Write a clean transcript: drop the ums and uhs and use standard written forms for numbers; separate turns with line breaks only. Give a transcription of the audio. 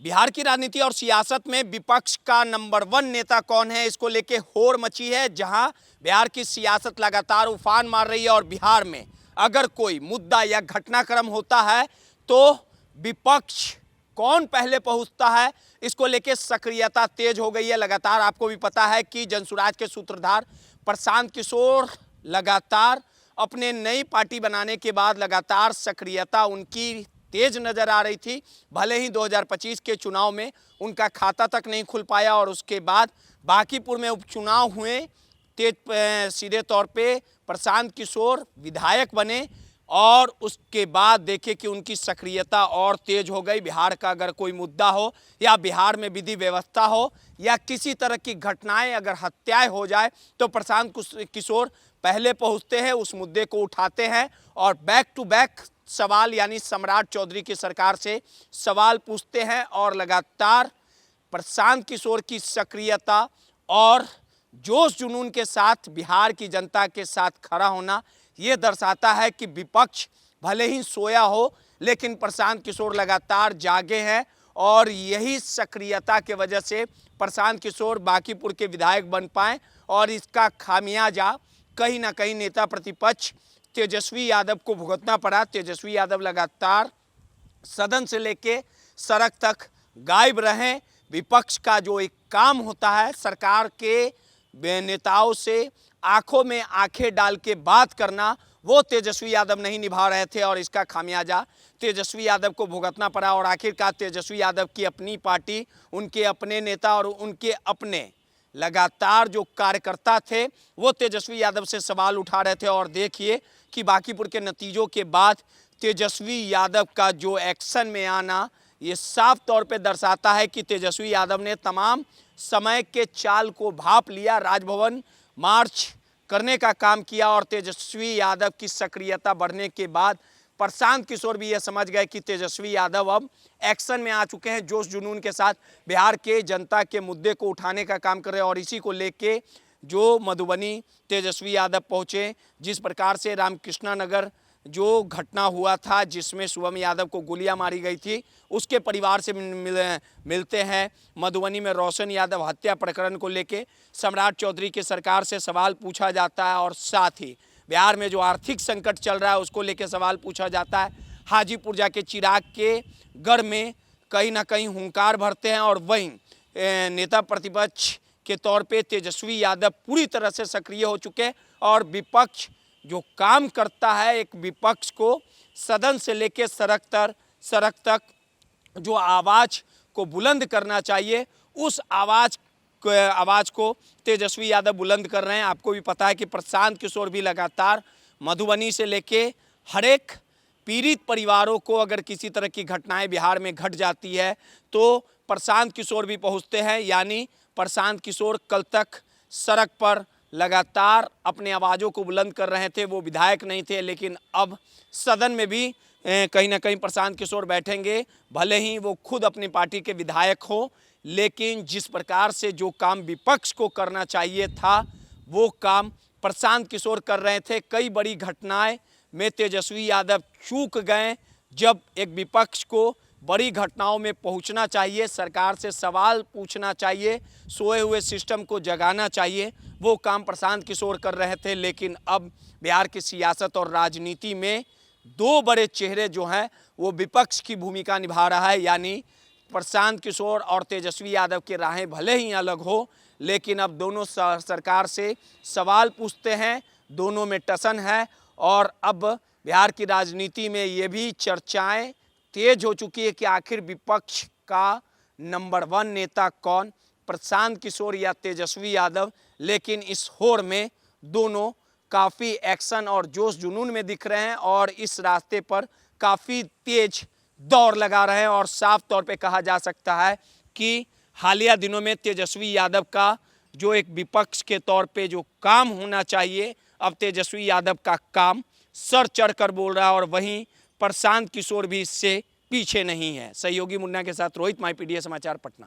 बिहार की राजनीति और सियासत में विपक्ष का नंबर 1 नेता कौन है, इसको लेके होड़ मची है। जहां बिहार की सियासत लगातार उफान मार रही है और बिहार में अगर कोई मुद्दा या घटनाक्रम होता है तो विपक्ष कौन पहले पहुंचता है, इसको लेके सक्रियता तेज हो गई है। लगातार आपको भी पता है कि जनसुराज के सूत्रधार प्रशांत किशोर लगातार अपने नई पार्टी बनाने के बाद लगातार सक्रियता उनकी तेज नजर आ रही थी। भले ही 2025 के चुनाव में उनका खाता तक नहीं खुल पाया और उसके बाद बांकीपुर में उपचुनाव हुए, सीधे तौर पे प्रशांत किशोर विधायक बने और उसके बाद देखे कि उनकी सक्रियता और तेज हो गई। बिहार का अगर कोई मुद्दा हो या बिहार में विधि व्यवस्था हो या किसी तरह की घटनाएं अगर हत्याएं हो जाए तो प्रशांत किशोर पहले पहुंचते हैं, उस मुद्दे को उठाते हैं और बैक टू बैक सवाल यानी सम्राट चौधरी की सरकार से सवाल पूछते हैं। और लगातार प्रशांत किशोर की सक्रियता और जोश जुनून के साथ बिहार की जनता के साथ खड़ा होना ये दर्शाता है कि विपक्ष भले ही सोया हो लेकिन प्रशांत किशोर लगातार जागे हैं और यही सक्रियता के वजह से प्रशांत किशोर बांकीपुर के विधायक बन पाए और इसका खामियाजा कहीं ना कहीं नेता प्रतिपक्ष तेजस्वी यादव को भुगतना पड़ा। तेजस्वी यादव लगातार सदन से लेके सड़क तक गायब रहे। विपक्ष का जो एक काम होता है सरकार के नेताओं से आंखों में आंखें डाल के बात करना, वो तेजस्वी यादव नहीं निभा रहे थे और इसका खामियाजा तेजस्वी यादव को भुगतना पड़ा। और आखिरकार तेजस्वी यादव की अपनी पार्टी, उनके अपने नेता और उनके अपने लगातार जो कार्यकर्ता थे वो तेजस्वी यादव से सवाल उठा रहे थे। और देखिए कि बांकीपुर के नतीजों के बाद तेजस्वी यादव का जो एक्शन में आना ये साफ तौर पे दर्शाता है कि तेजस्वी यादव ने तमाम समय के चाल को भांप लिया, राजभवन मार्च करने का काम किया और तेजस्वी यादव की सक्रियता बढ़ने के बाद प्रशांत किशोर भी ये समझ गए कि तेजस्वी यादव अब एक्शन में आ चुके हैं, जोश जुनून के साथ बिहार के जनता के मुद्दे को उठाने का काम कर रहे हैं। और इसी को लेके जो मधुबनी तेजस्वी यादव पहुंचे, जिस प्रकार से रामकृष्णा नगर जो घटना हुआ था जिसमें शुभम यादव को गोलियां मारी गई थी, उसके परिवार से मिलते हैं। मधुबनी में रोशन यादव हत्या प्रकरण को लेके सम्राट चौधरी की सरकार से सवाल पूछा जाता है और साथ ही बिहार में जो आर्थिक संकट चल रहा है उसको लेके सवाल पूछा जाता है। हाजीपुर जाके चिराग के गढ़ में कहीं ना कहीं हुंकार भरते हैं और वहीं नेता प्रतिपक्ष के तौर पे तेजस्वी यादव पूरी तरह से सक्रिय हो चुके और विपक्ष जो काम करता है, एक विपक्ष को सदन से लेके सड़क तक जो आवाज़ को बुलंद करना चाहिए उस आवाज़ को तेजस्वी यादव बुलंद कर रहे हैं। आपको भी पता है कि प्रशांत किशोर भी लगातार मधुबनी से लेके हर एक पीड़ित परिवारों को अगर किसी तरह की घटनाएं बिहार में घट जाती है तो प्रशांत किशोर भी पहुंचते हैं। यानी प्रशांत किशोर कल तक सड़क पर लगातार अपने आवाज़ों को बुलंद कर रहे थे, वो विधायक नहीं थे, लेकिन अब सदन में भी कहीं ना कहीं प्रशांत किशोर बैठेंगे। भले ही वो खुद अपनी पार्टी के विधायक हो लेकिन जिस प्रकार से जो काम विपक्ष को करना चाहिए था वो काम प्रशांत किशोर कर रहे थे। कई बड़ी घटनाएं में तेजस्वी यादव चूक गए। जब एक विपक्ष को बड़ी घटनाओं में पहुंचना चाहिए, सरकार से सवाल पूछना चाहिए, सोए हुए सिस्टम को जगाना चाहिए, वो काम प्रशांत किशोर कर रहे थे। लेकिन अब बिहार की सियासत और राजनीति में दो बड़े चेहरे जो हैं वो विपक्ष की भूमिका निभा रहा है। यानी प्रशांत किशोर और तेजस्वी यादव की राहें भले ही अलग हो लेकिन अब दोनों सरकार से सवाल पूछते हैं, दोनों में टसन है। और अब बिहार की राजनीति में ये भी चर्चाएं तेज हो चुकी है कि आखिर विपक्ष का नंबर 1 नेता कौन, प्रशांत किशोर या तेजस्वी यादव। लेकिन इस होड़ में दोनों काफ़ी एक्शन और जोश जुनून में दिख रहे हैं और इस रास्ते पर काफ़ी तेज दौड़ लगा रहे हैं। और साफ तौर पे कहा जा सकता है कि हालिया दिनों में तेजस्वी यादव का जो एक विपक्ष के तौर पे जो काम होना चाहिए, अब तेजस्वी यादव का काम सर चढ़कर बोल रहा है और वहीं प्रशांत किशोर भी इससे पीछे नहीं है। सहयोगी मुन्ना के साथ रोहित, माई पीडीए समाचार, पटना।